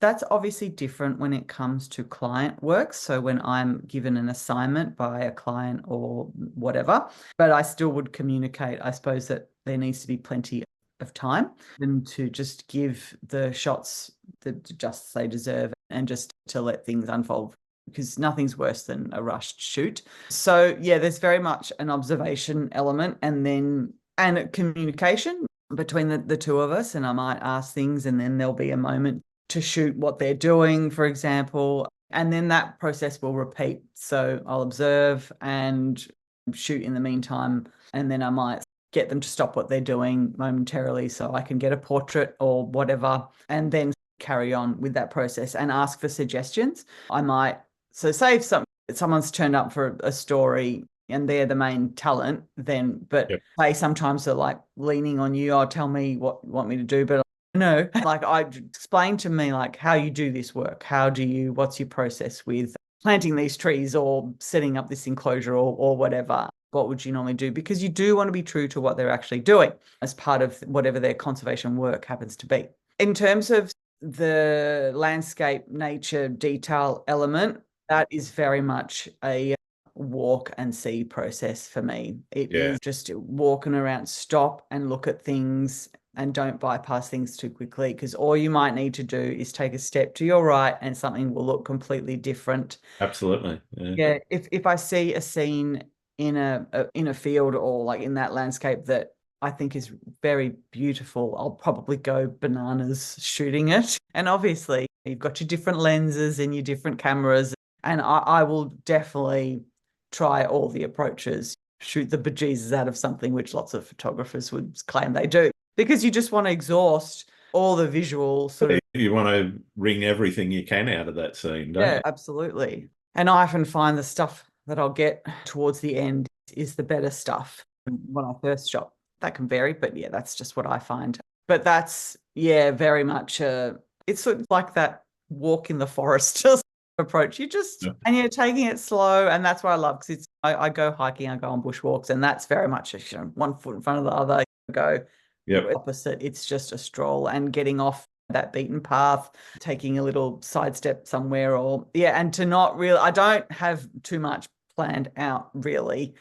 That's obviously different when it comes to client work. So when I'm given an assignment by a client or whatever, but I still would communicate, I suppose, that there needs to be plenty of time and to just give the shots the justice they deserve, and just to let things unfold, because nothing's worse than a rushed shoot. So yeah, there's very much an observation element, and a communication. between the two of us, and I might ask things, and then there'll be a moment to shoot what they're doing, for example, and then that process will repeat. So I'll observe and shoot in the meantime, and then I might get them to stop what they're doing momentarily so I can get a portrait or whatever, and then carry on with that process and ask for suggestions. I might, so say if someone's turned up for a story and they're the main talent, then, but Yep. they sometimes are like leaning on you, or tell me what you want me to do, but no, like I explain to me like how you do this work. What's your process with planting these trees or setting up this enclosure or whatever? What would you normally do? Because you do want to be true to what they're actually doing as part of whatever their conservation work happens to be. In terms of the landscape, nature, detail element, that is very much a walk and see process for me. It is just walking around, stop and look at things, and don't bypass things too quickly, because all you might need to do is take a step to your right and something will look completely different. Absolutely. Yeah. If I see a scene in a field or like in that landscape that I think is very beautiful, I'll probably go bananas shooting it. And obviously you've got your different lenses and your different cameras, and I will definitely try all the approaches, shoot the bejesus out of something, which lots of photographers would claim they do, because you just want to exhaust all the visual sort of. You want to wring everything you can out of that scene, don't you? Absolutely. And I often find the stuff that I'll get towards the end is the better stuff when I first shot. That can vary, but yeah, that's just what I find. But that's, very much it's sort of like that walk in the forest approach. And you're taking it slow, and that's what I love, because I go hiking, I go on bushwalks, and that's very much one foot in front of the other. Go opposite. It's just a stroll and getting off that beaten path, taking a little sidestep somewhere, and to not really, I don't have too much planned out really,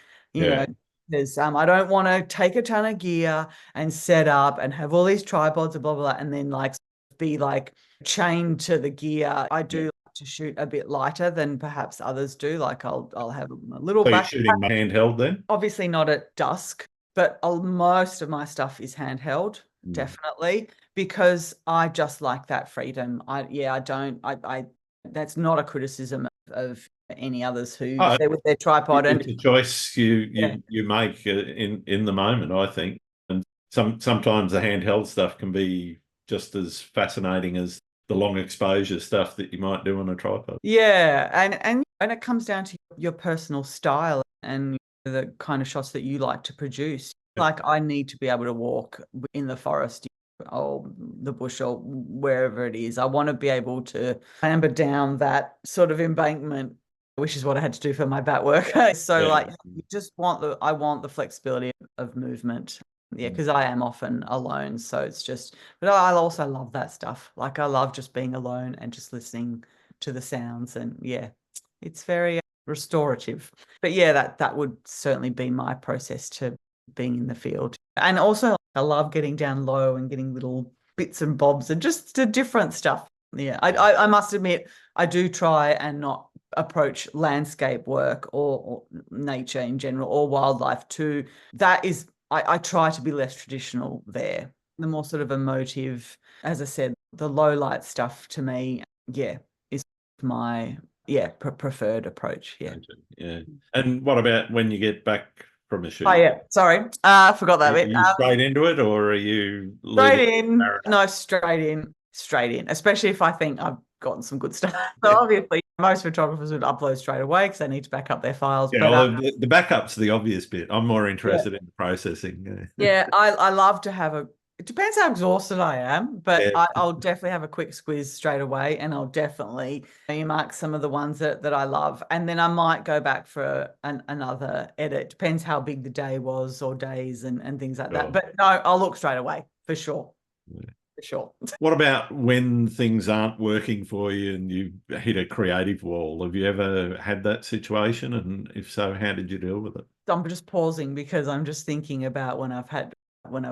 there's I don't want to take a ton of gear and set up and have all these tripods and blah, blah, blah, and then like be like chained to the gear. I do like to shoot a bit lighter than perhaps others do. Like I'll have a little So you're back. shooting handheld then? Obviously not at dusk, but most of my stuff is handheld, definitely, because I just like that freedom. That's not a criticism of any others who stay with their tripod. It's a choice you make in the moment, I think. And sometimes the handheld stuff can be just as fascinating as the long exposure stuff that you might do on a tripod. Yeah, and it comes down to your personal style and the kind of shots that you like to produce. Like I need to be able to walk in the forest or the bush or wherever it is. I want to be able to clamber down that sort of embankment, which is what I had to do for my bat work. So you just want I want the flexibility of movement. Yeah, because I am often alone. So it's just, but I also love that stuff. Like I love just being alone and just listening to the sounds, and it's very restorative. But that would certainly be my process to being in the field. And also I love getting down low and getting little bits and bobs and just the different stuff. I must admit, I do try and not approach landscape work or nature in general or wildlife too. That is, I try to be less traditional there. The more sort of emotive, as I said, the low light stuff to me, is my preferred approach. Yeah. And what about when you get back from a shoot? Oh yeah, sorry, I forgot that bit. Are you straight into it, or are you straight in? No, straight in. Especially if I think I've gotten some good stuff. So obviously, most photographers would upload straight away because they need to back up their files. Yeah, but the backup's the obvious bit. I'm more interested in the processing. I love to have it depends how exhausted I am, but I'll definitely have a quick squeeze straight away, and I'll definitely earmark some of the ones that I love. And then I might go back for another edit. Depends how big the day was or days and things like that. But no, I'll look straight away for sure. For sure. What about when things aren't working for you and you hit a creative wall? Have you ever had that situation? And if so, how did you deal with it? I'm just pausing because I'm just thinking about when I've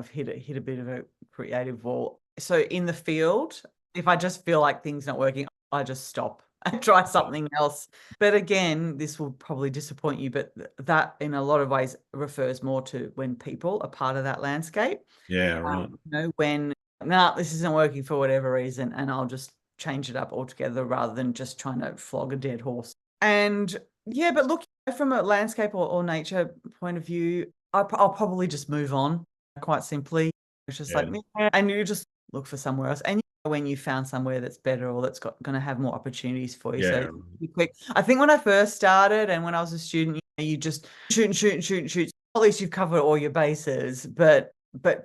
hit a bit of a creative wall. So in the field, if I just feel like things not working, I just stop and try something else. But again, this will probably disappoint you, but that in a lot of ways refers more to when people are part of that landscape. Yeah, right. When, this isn't working for whatever reason, and I'll just change it up altogether rather than just trying to flog a dead horse. And yeah, but look, from a landscape or nature point of view, I'll probably just move on, quite simply. It's just like, and you just look for somewhere else. And when you found somewhere that's better or that's going to have more opportunities for you. So be quick. I think when I first started and when I was a student, you just shoot and shoot and shoot and shoot. At least you've covered all your bases, but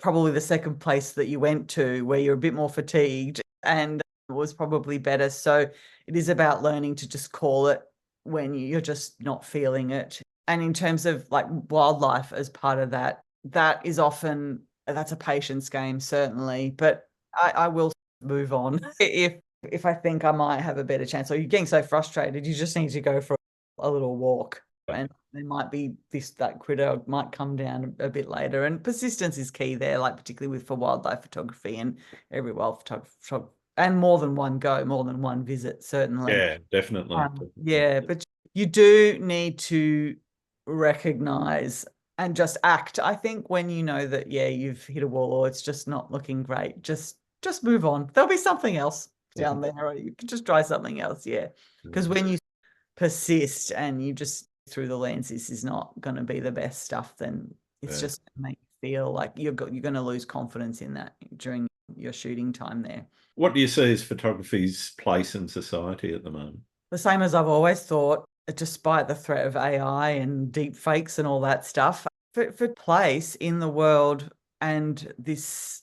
probably the second place that you went to where you're a bit more fatigued and was probably better. So it is about learning to just call it when you're just not feeling it. And in terms of like wildlife as part of that, that's a patience game, certainly. But I will move on if I think I might have a better chance. Or you're getting so frustrated, you just need to go for a little walk. And there might be that critter might come down a bit later. And persistence is key there, like particularly for wildlife photography and every wild photography. And more than one go, more than one visit, certainly. Yeah, definitely. Yeah, but you do need to recognize and just act. I think when you know that, you've hit a wall or it's just not looking great, just move on. There'll be something else down there, or you can just try something else. Yeah, because when you persist and you just through the lens, this is not going to be the best stuff, then it's just going to make you feel like you're going to lose confidence in that during your shooting time there. What do you see as photography's place in society at the moment? The same as I've always thought, despite the threat of AI and deep fakes and all that stuff, for place in the world. And there's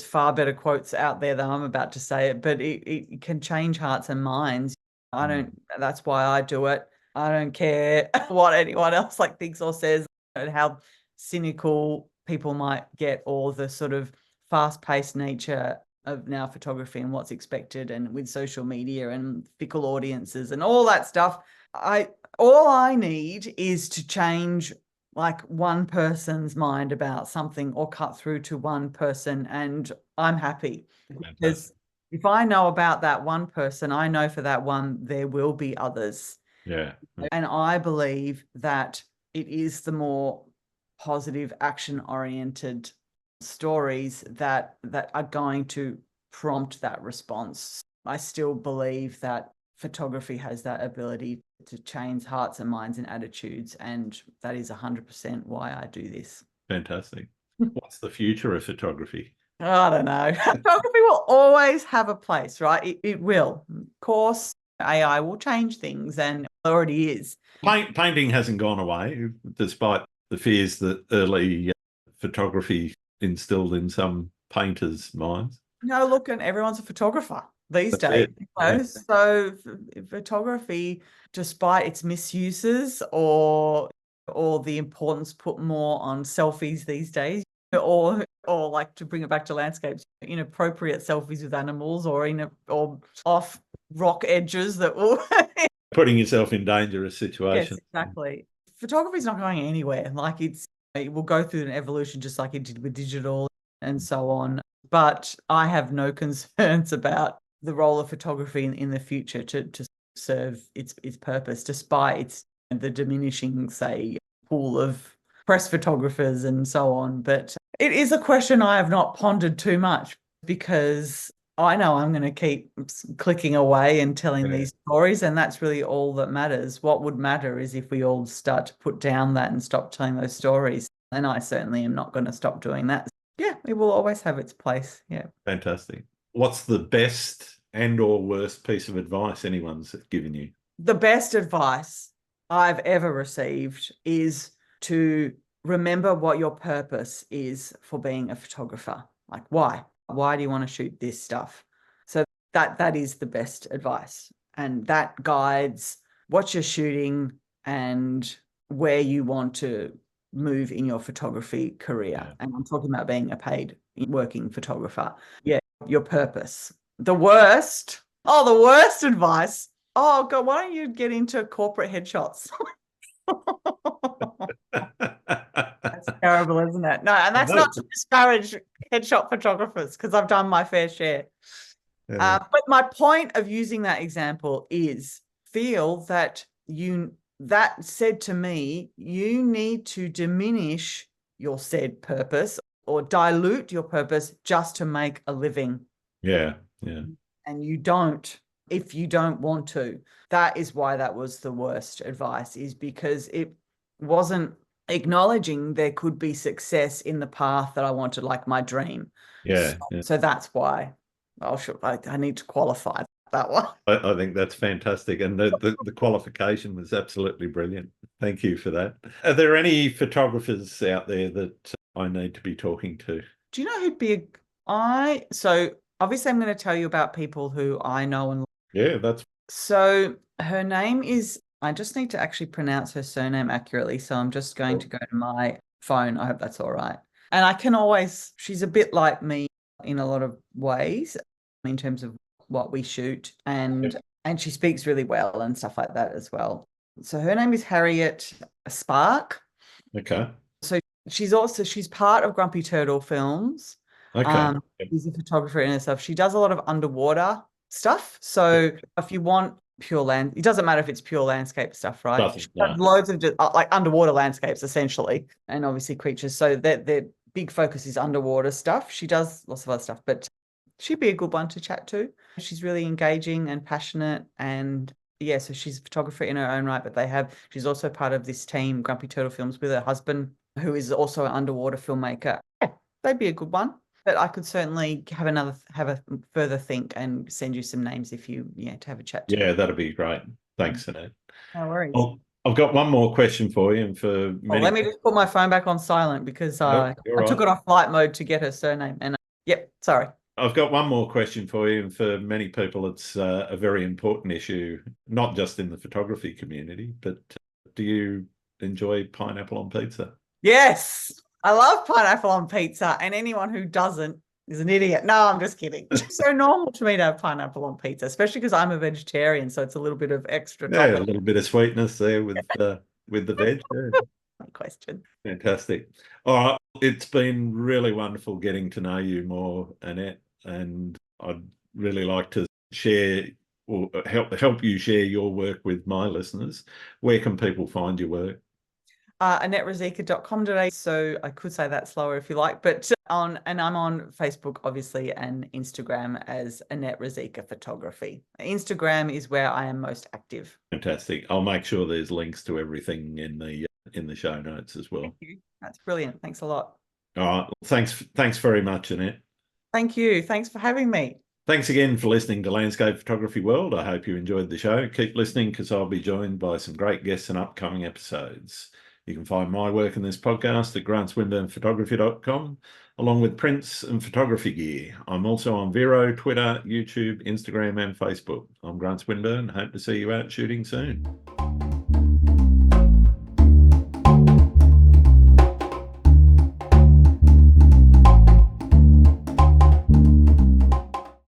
far better quotes out there than I'm about to say it, but it can change hearts and minds. That's why I do it. I don't care what anyone else thinks or says, and how cynical people might get, or the sort of fast-paced nature of now photography and what's expected, and with social media and fickle audiences and all that stuff. All I need is to change one person's mind about something, or cut through to one person, and I'm happy. Because if I know about that one person, I know for that one there will be others. Yeah. And I believe that it is the more positive, action-oriented stories that are going to prompt that response. I still believe that photography has that ability to change hearts and minds and attitudes, and that is 100% why I do this. Fantastic. What's the future of photography? I don't know. Photography will always have a place, right? It will. Of course, AI will change things, and it already is. Painting hasn't gone away, despite the fears that early photography instilled in some painters' minds. No, look, and everyone's a photographer these days. So photography, despite its misuses or the importance put more on selfies these days, or to bring it back to landscapes, inappropriate selfies with animals, or off rock edges that will putting yourself in dangerous situations. Yes, exactly. Photography is not going anywhere. It will go through an evolution just like it did with digital and so on. But I have no concerns about the role of photography in the future to serve its purpose, despite the diminishing, say, pool of press photographers and so on. But it is a question I have not pondered too much, because I know I'm going to keep clicking away and telling these stories, and that's really all that matters. What would matter is if we all start to put down that and stop telling those stories. And I certainly am not going to stop doing that. Yeah, it will always have its place. Yeah. Fantastic. What's the best and or worst piece of advice anyone's given you? The best advice I've ever received is to remember what your purpose is for being a photographer. Why? Why do you want to shoot this stuff? So that is the best advice. And that guides what you're shooting and where you want to move in your photography career. Yeah. And I'm talking about being a paid working photographer. Yeah, your purpose. The worst advice. Oh God, why don't you get into corporate headshots? That's terrible, isn't it? No, and that's not to discourage headshot photographers, because I've done my fair share. But my point of using that example is feel that that said to me, you need to diminish your said purpose or dilute your purpose just to make a living. Yeah. And you don't, if you don't want to. That is why that was the worst advice, is because it wasn't acknowledging there could be success in the path that I wanted, like my dream. Yeah. So that's why I need to qualify that one. I think that's fantastic. And the qualification was absolutely brilliant. Thank you for that. Are there any photographers out there that I need to be talking to? Do you know who'd be so obviously I'm going to tell you about people who I know and Yeah, that's so her name is, I just need to actually pronounce her surname accurately. So I'm just going to go to my phone. I hope that's all right. And I can always, she's a bit like me in a lot of ways in terms of what we shoot, and she speaks really well and stuff like that as well. So her name is Harriet Spark. okay. So she's part of Grumpy Turtle Films. Okay. She's a photographer in herself. She does a lot of underwater stuff. So if you want pure land, it doesn't matter if it's pure landscape stuff, right? She does loads of like underwater landscapes essentially, and obviously creatures. So their big focus is underwater stuff. She does lots of other stuff, but she'd be a good one to chat to. She's really engaging and passionate, and yeah, so she's a photographer in her own right, but she's also part of this team, Grumpy Turtle Films, with her husband, who is also an underwater filmmaker. Yeah, they'd be a good one. But I could certainly have a further think and send you some names if to have a chat to. Yeah, that'd be great. Thanks, Annette. No worries. Well, I've got one more question for you, and for many. Let me just put my phone back on silent because I took it off flight mode to get her surname. And sorry. I've got one more question for you, and for many people, it's a very important issue, not just in the photography community, but do you enjoy pineapple on pizza? Yes, I love pineapple on pizza, and anyone who doesn't is an idiot. No, I'm just kidding. It's so normal to me to have pineapple on pizza, especially because I'm a vegetarian, so it's a little bit of extra. Yeah, a little bit of sweetness there with the veg. Yeah. Question. Fantastic. All right. It's been really wonderful getting to know you more, Annette, and I'd really like to share or help you share your work with my listeners. Where can people find your work? AnnetteRuzicka.com.au. So I could say that slower if you like, but I'm on Facebook, obviously, and Instagram as Annette Ruzicka Photography. Instagram is where I am most active. Fantastic. I'll make sure there's links to everything in the show notes as well. Thank you. That's brilliant. Thanks a lot. All right. Thanks very much, Annette. Thank you. Thanks for having me. Thanks again for listening to Landscape Photography World. I hope you enjoyed the show. Keep listening because I'll be joined by some great guests in upcoming episodes. You can find my work in this podcast at grantswinburnphotography.com, along with prints and photography gear. I'm also on Vero, Twitter, YouTube, Instagram, and Facebook. I'm Grant Swinburne. Hope to see you out shooting soon.